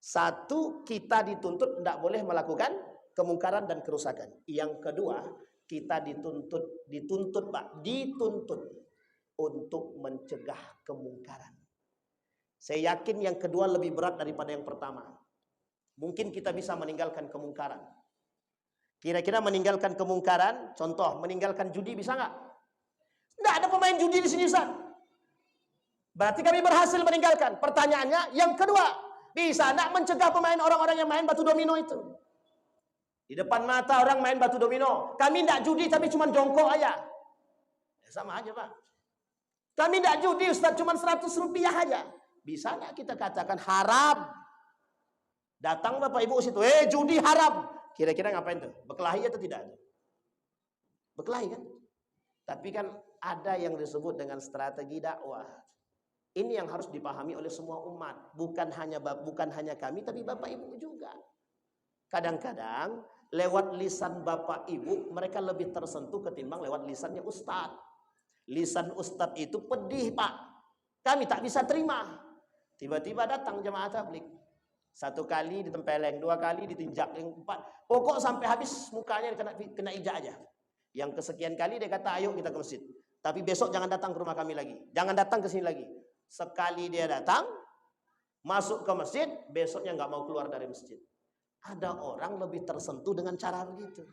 Satu, kita dituntut tidak boleh melakukan kemungkaran dan kerusakan. Yang kedua, kita dituntut untuk mencegah kemungkaran. Saya yakin yang kedua lebih berat daripada yang pertama. Mungkin kita bisa meninggalkan kemungkaran. Kira-kira meninggalkan kemungkaran, contoh meninggalkan judi bisa nggak? Nggak ada pemain judi di sini, Ustaz. Berarti kami berhasil meninggalkan. Pertanyaannya, yang kedua, bisa nggak mencegah pemain orang-orang yang main batu domino itu? Di depan mata orang main batu domino. Kami nggak judi tapi cuma jongkok aja. Ya, sama aja, Pak. Kami nggak judi, Ustaz, cuma 100 rupiah aja. Bisa nggak kita katakan haram? Datang Bapak Ibu situ, judi haram. Kira-kira ngapain tuh? Berkelahi atau tidak? Berkelahi kan? Tapi kan ada yang disebut dengan strategi dakwah. Ini yang harus dipahami oleh semua umat. Bukan hanya kami, tapi Bapak Ibu juga. Kadang-kadang lewat lisan Bapak Ibu, mereka lebih tersentuh ketimbang lewat lisannya Ustadz. Lisan Ustadz itu pedih, Pak. Kami tak bisa terima. Tiba-tiba datang jemaah tabligh. 1 kali ditempeleng, 2 kali ditinjak, yang 4. Pokok sampai habis mukanya kena injak aja. Yang kesekian kali dia kata, ayo kita ke masjid. Tapi besok jangan datang ke rumah kami lagi. Jangan datang ke sini lagi. Sekali dia datang, masuk ke masjid, besoknya nggak mau keluar dari masjid. Ada orang lebih tersentuh dengan cara begitu.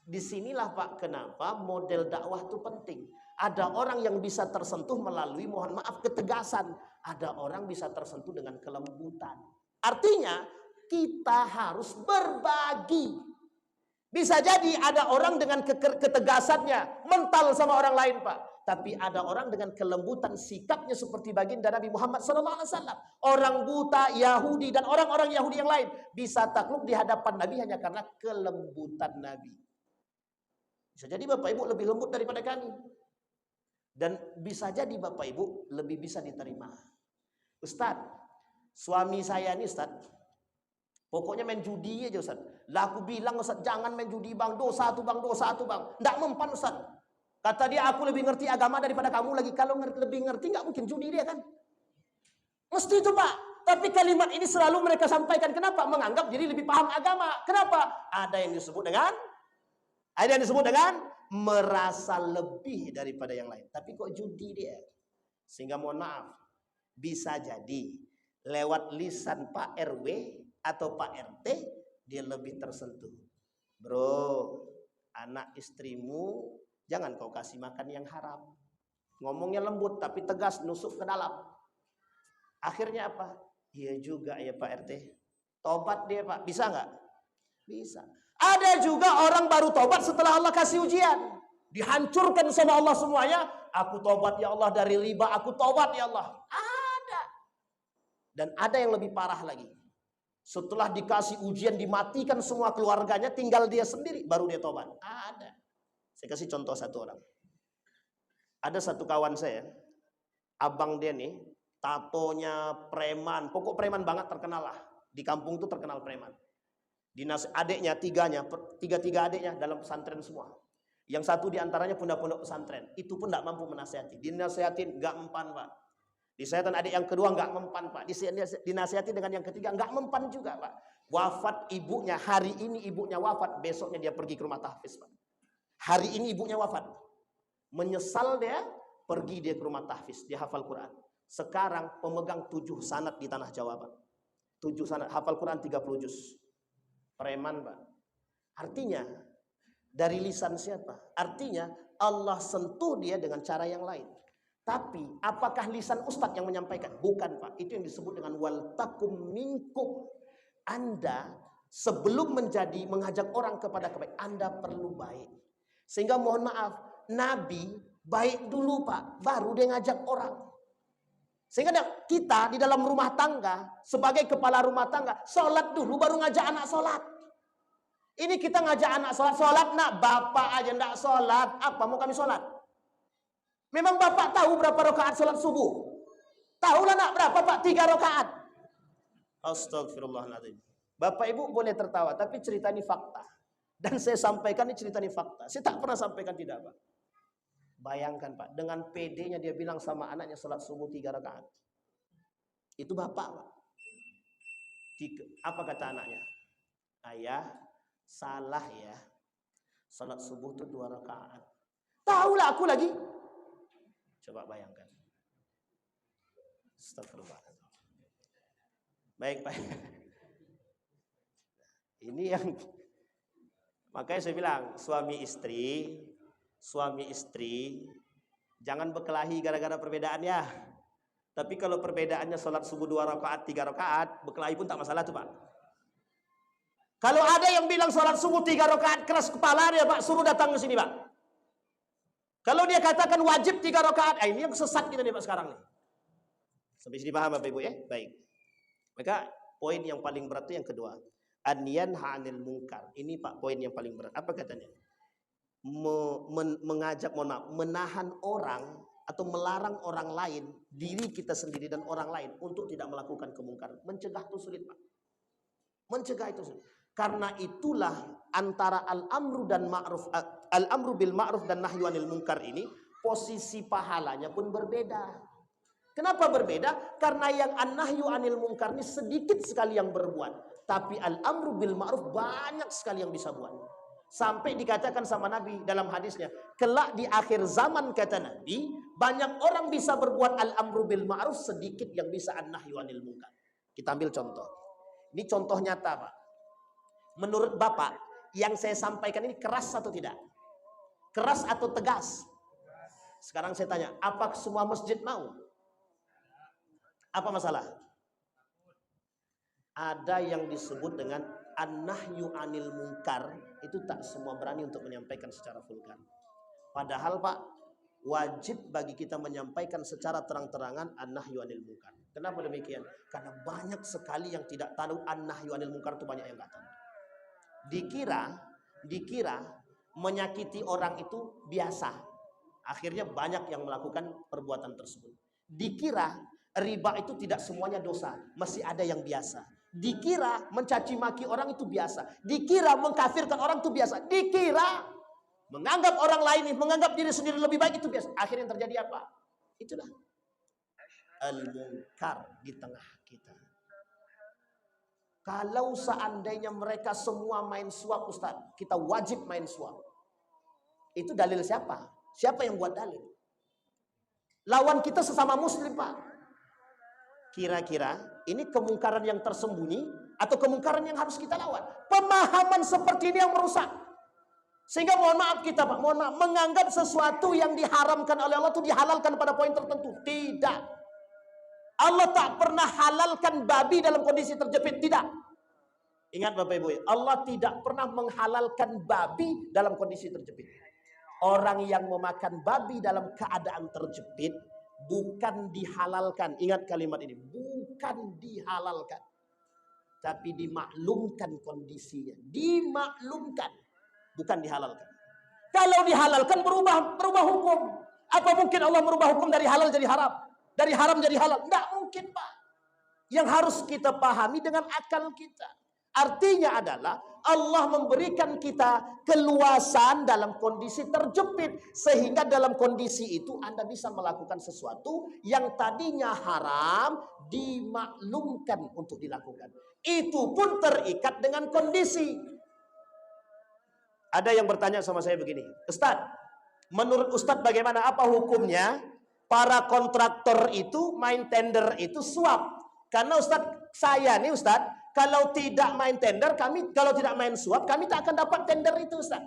Disinilah Pak, kenapa model dakwah itu penting. Ada orang yang bisa tersentuh melalui, mohon maaf, ketegasan. Ada orang bisa tersentuh dengan kelembutan. Artinya, kita harus berbagi. Bisa jadi ada orang dengan ketegasannya, mental sama orang lain, Pak. Tapi ada orang dengan kelembutan sikapnya seperti baginda Nabi Muhammad SAW. Orang buta, Yahudi, dan orang-orang Yahudi yang lain bisa takluk di hadapan Nabi hanya karena kelembutan Nabi. Bisa jadi Bapak Ibu lebih lembut daripada kami. Dan bisa jadi Bapak Ibu lebih bisa diterima. Ustadz, suami saya ini Ustadz, pokoknya main judi aja Ustadz. Lah aku bilang Ustadz, jangan main judi bang, dosa tuh bang, dosa tuh bang. Nggak mempan Ustadz. Kata dia, aku lebih ngerti agama daripada kamu lagi. Kalau lebih ngerti nggak mungkin judi dia kan. Mesti itu Pak. Tapi kalimat ini selalu mereka sampaikan. Kenapa? Menganggap diri lebih paham agama. Kenapa? Ada yang disebut dengan merasa lebih daripada yang lain. Tapi kok judi dia? Sehingga mohon maaf, bisa jadi lewat lisan Pak RW atau Pak RT dia lebih tersentuh. Bro, anak istrimu jangan kau kasih makan yang haram. Ngomongnya lembut tapi tegas, nusuk ke dalam. Akhirnya apa? Iya juga ya Pak RT. Tobat dia Pak. Bisa nggak? Bisa. Ada juga orang baru tobat setelah Allah kasih ujian. Dihancurkan sama Allah semuanya. Aku tobat ya Allah dari riba. Aku tobat ya Allah. Ada. Dan ada yang lebih parah lagi. Setelah dikasih ujian, dimatikan semua keluarganya, tinggal dia sendiri, baru dia tobat. Ada. Saya kasih contoh satu orang. Ada satu kawan saya, abang dia nih, tatonya preman, pokok preman banget, terkenal lah. Di kampung itu terkenal preman. Dinas adiknya, tiga adiknya dalam pesantren semua. Yang satu diantaranya pondok pesantren. Itu pun tidak mampu menasihati. Dinasihatin nggak mempan Pak. Dinasihatin adik yang kedua nggak mempan Pak. Dinasihati dengan yang ketiga nggak mempan juga Pak. Wafat ibunya, hari ini ibunya wafat, besoknya dia pergi ke rumah tahfiz Pak. Hari ini ibunya wafat. Menyesal dia, pergi dia ke rumah tahfiz, dia hafal Quran. Sekarang pemegang 7 sanad di tanah Jawa Pak. 7 sanad, hafal Quran 30 juz. Preman Pak. Artinya dari lisan siapa? Artinya Allah sentuh dia dengan cara yang lain. Tapi apakah lisan ustadz yang menyampaikan? Bukan Pak. Itu yang disebut dengan wal takum minkum. Anda sebelum mengajak orang kepada kebaikan, Anda perlu baik. Sehingga mohon maaf, Nabi baik dulu Pak, baru dia ngajak orang. Sehingga kita di dalam rumah tangga, sebagai kepala rumah tangga, sholat dulu baru ngajak anak sholat. Ini kita ngajak anak sholat nak, bapak aja ndak sholat, apa mau kami sholat? Memang bapak tahu berapa rakaat sholat subuh? Tahu lah nak berapa Pak? 3 rakaat. Astagfirullahaladzim. Bapak Ibu boleh tertawa, tapi cerita ini fakta. Dan saya sampaikan ini cerita ini fakta. Saya tak pernah sampaikan tidak, Pak. Bayangkan, Pak, dengan PD-nya dia bilang sama anaknya salat subuh 3 rakaat. Itu bapak, Pak. Apa kata anaknya? Ayah, salah ya. Salat subuh itu 2 rakaat. Tahulah aku lagi. Coba bayangkan. Astagfirullah. Baik, Pak. Ini yang makanya saya bilang suami istri jangan berkelahi gara-gara perbedaannya. Tapi kalau perbedaannya salat subuh 2 rakaat, 3 rakaat, berkelahi pun tak masalah tuh, Pak. Kalau ada yang bilang salat subuh 3 rakaat keras kepala dia, Pak, suruh datang ke sini, Pak. Kalau dia katakan wajib 3 rakaat, ini yang sesat kita nih, Pak, sekarang nih. Sampai sini paham Bapak Ibu ya? Baik. Maka poin yang paling berat itu yang kedua. An-yanha 'anil munkar. Ini Pak poin yang paling berat. Apa katanya? Mengajak, menahan orang atau melarang orang lain, diri kita sendiri dan orang lain untuk tidak melakukan kemungkaran. Mencegah itu sulit, Pak. Mencegah itu sulit. Karena itulah antara al-amru bil ma'ruf dan nahyu 'anil munkar ini posisi pahalanya pun berbeda. Kenapa berbeda? Karena yang an-nahyu 'anil munkar ini sedikit sekali yang berbuat, tapi al-amru bil ma'ruf banyak sekali yang bisa buat. Sampai dikatakan sama Nabi dalam hadisnya, kelak di akhir zaman kata Nabi, banyak orang bisa berbuat al-amru bil ma'ruf, sedikit yang bisa an-nahyu 'anil munkar. Kita ambil contoh. Ini contoh nyata, Pak. Menurut Bapak, yang saya sampaikan ini keras atau tidak? Keras atau tegas? Sekarang saya tanya, apa semua masjid mau? Apa masalah? Ada yang disebut dengan an-nahyu 'anil munkar, itu tak semua berani untuk menyampaikan secara vulgar. Padahal Pak, wajib bagi kita menyampaikan secara terang-terangan an-nahyu 'anil munkar. Kenapa demikian? Karena banyak sekali yang tidak tahu an-nahyu 'anil munkar, itu banyak yang enggak tahu. Dikira menyakiti orang itu biasa. Akhirnya banyak yang melakukan perbuatan tersebut. Dikira riba itu tidak semuanya dosa, masih ada yang biasa. Dikira mencaci maki orang itu biasa. Dikira mengkafirkan orang itu biasa. Dikira menganggap orang lain, menganggap diri sendiri lebih baik itu biasa. Akhirnya yang terjadi apa? Itulah al-munkar di tengah kita. Kalau seandainya mereka semua main suap, Ustaz, kita wajib main suap. Itu dalil siapa? Siapa yang buat dalil? Lawan kita sesama muslim, Pak. Kira-kira ini kemungkaran yang tersembunyi atau kemungkaran yang harus kita lawan? Pemahaman seperti ini yang merusak. Sehingga mohon maaf kita, Pak, mohon maaf, menganggap sesuatu yang diharamkan oleh Allah itu dihalalkan pada poin tertentu. Tidak. Allah tak pernah halalkan babi dalam kondisi terjepit. Tidak. Ingat Bapak Ibu, Allah tidak pernah menghalalkan babi dalam kondisi terjepit. Orang yang memakan babi dalam keadaan terjepit bukan dihalalkan. Ingat kalimat ini, bukan dihalalkan, tapi dimaklumkan kondisinya. Dimaklumkan, bukan dihalalkan. Kalau dihalalkan berubah hukum. Apa mungkin Allah merubah hukum dari halal jadi haram, dari haram jadi halal? Tidak mungkin, Pak. Yang harus kita pahami dengan akal kita. Artinya adalah Allah memberikan kita keluasan dalam kondisi terjepit, sehingga dalam kondisi itu Anda bisa melakukan sesuatu yang tadinya haram, dimaklumkan untuk dilakukan. Itu pun terikat dengan kondisi. Ada yang bertanya sama saya begini, Ustadz, menurut Ustadz bagaimana, apa hukumnya para kontraktor itu main tender itu suap? Karena Ustadz, saya nih Ustadz, kalau tidak main tender, kalau tidak main suap, kami tak akan dapat tender itu, Ustaz.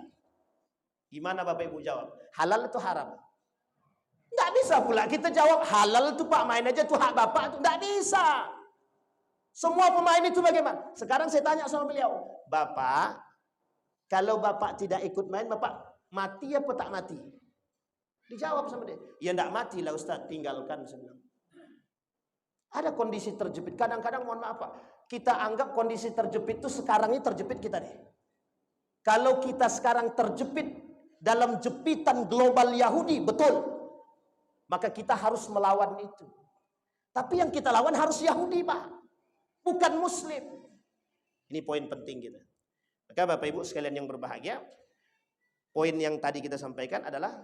Gimana Bapak Ibu jawab? Halal itu haram? Tidak bisa pula kita jawab halal itu Pak, main aja itu hak Bapak. Tidak bisa. Semua pemain itu bagaimana? Sekarang saya tanya sama beliau, Bapak, kalau Bapak tidak ikut main, Bapak mati apa tak mati? Dijawab sama dia, ya tidak mati lah Ustaz, tinggalkan sebenarnya. Ada kondisi terjepit. Kadang-kadang mohon maaf Pak, kita anggap kondisi terjepit itu sekarang ini terjepit kita deh. Kalau kita sekarang terjepit dalam jepitan global Yahudi, betul, maka kita harus melawan itu. Tapi yang kita lawan harus Yahudi, Pak, bukan Muslim. Ini poin penting kita. Maka Bapak Ibu sekalian yang berbahagia, poin yang tadi kita sampaikan adalah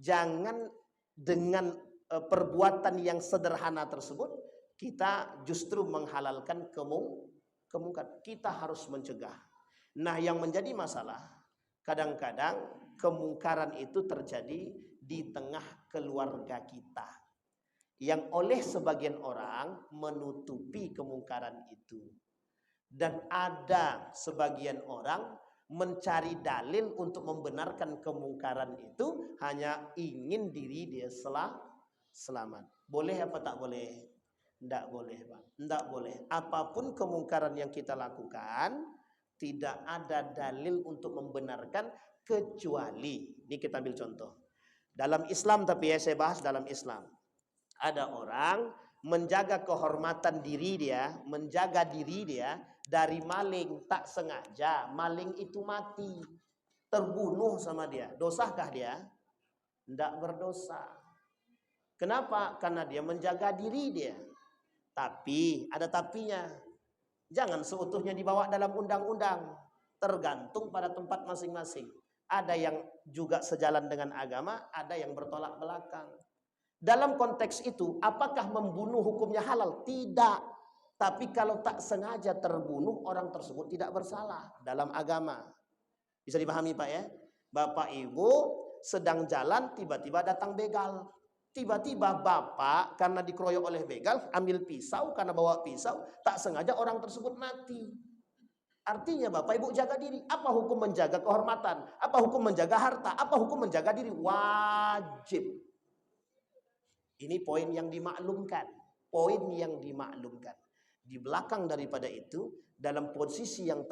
jangan dengan perbuatan yang sederhana tersebut kita justru menghalalkan kemungkaran. Kita harus mencegah. Nah, yang menjadi masalah kadang-kadang kemungkaran itu terjadi di tengah keluarga kita, yang oleh sebagian orang menutupi kemungkaran itu. Dan ada sebagian orang mencari dalil untuk membenarkan kemungkaran itu hanya ingin diri dia selamat. Boleh apa tak boleh? Tidak boleh, Bang. Tidak boleh. Apapun kemungkaran yang kita lakukan, tidak ada dalil untuk membenarkan kecuali, ini kita ambil contoh. Dalam Islam, tapi ya saya bahas dalam Islam. Ada orang menjaga kehormatan diri dia, menjaga diri dia dari maling, tak sengaja maling itu mati, terbunuh sama dia. Dosakah dia? Tidak berdosa. Kenapa? Karena dia menjaga diri dia. Tapi ada tapinya. Jangan seutuhnya dibawa dalam undang-undang. Tergantung pada tempat masing-masing. Ada yang juga sejalan dengan agama, ada yang bertolak belakang. Dalam konteks itu, apakah membunuh hukumnya halal? Tidak. Tapi kalau tak sengaja terbunuh, orang tersebut tidak bersalah dalam agama. Bisa dipahami Pak ya? Bapak Ibu sedang jalan, tiba-tiba datang begal. Tiba-tiba Bapak karena dikeroyok oleh begal, ambil pisau, karena bawa pisau, tak sengaja orang tersebut mati. Artinya Bapak Ibu jaga diri. Apa hukum menjaga kehormatan? Apa hukum menjaga harta? Apa hukum menjaga diri? Wajib. Ini poin yang dimaklumkan. Poin yang dimaklumkan. Di belakang daripada itu, dalam posisi yang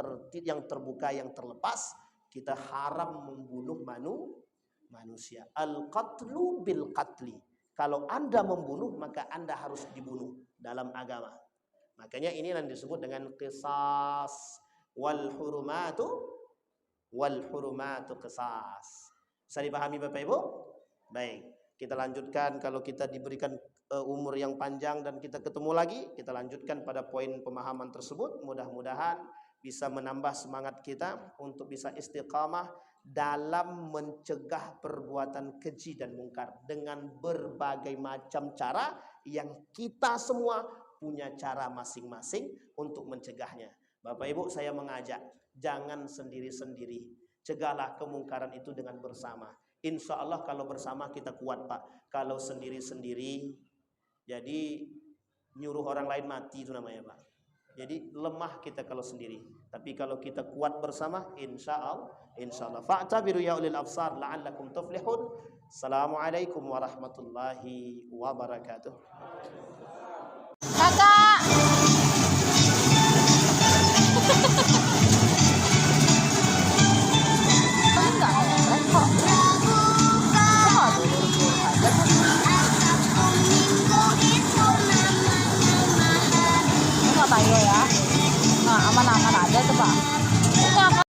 terbuka, yang terlepas, kita haram membunuh manusia. Al-qatlu bil qatli. Kalau Anda membunuh, maka Anda harus dibunuh dalam agama. Makanya ini yang disebut dengan qisas. Wal hurumatu qisas. Bisa dipahami Bapak Ibu? Baik, kita lanjutkan. Kalau kita diberikan umur yang panjang dan kita ketemu lagi, kita lanjutkan pada poin pemahaman tersebut. Mudah-mudahan bisa menambah semangat kita untuk bisa istiqamah dalam mencegah perbuatan keji dan mungkar dengan berbagai macam cara yang kita semua punya cara masing-masing untuk mencegahnya. Bapak Ibu, saya mengajak, jangan sendiri-sendiri. Cegahlah kemungkaran itu dengan bersama. Insya Allah kalau bersama kita kuat Pak. Kalau sendiri-sendiri, jadi nyuruh orang lain mati itu namanya Pak. Jadi lemah kita kalau sendiri. Tapi kalau kita kuat bersama, insya Allah. Fa'tabiru ya ulil absar la'allakum tuflihun. Assalamualaikum warahmatullahi wabarakatuh. Kakak. Tayo ya. Nah, aman-aman aja tuh Pak.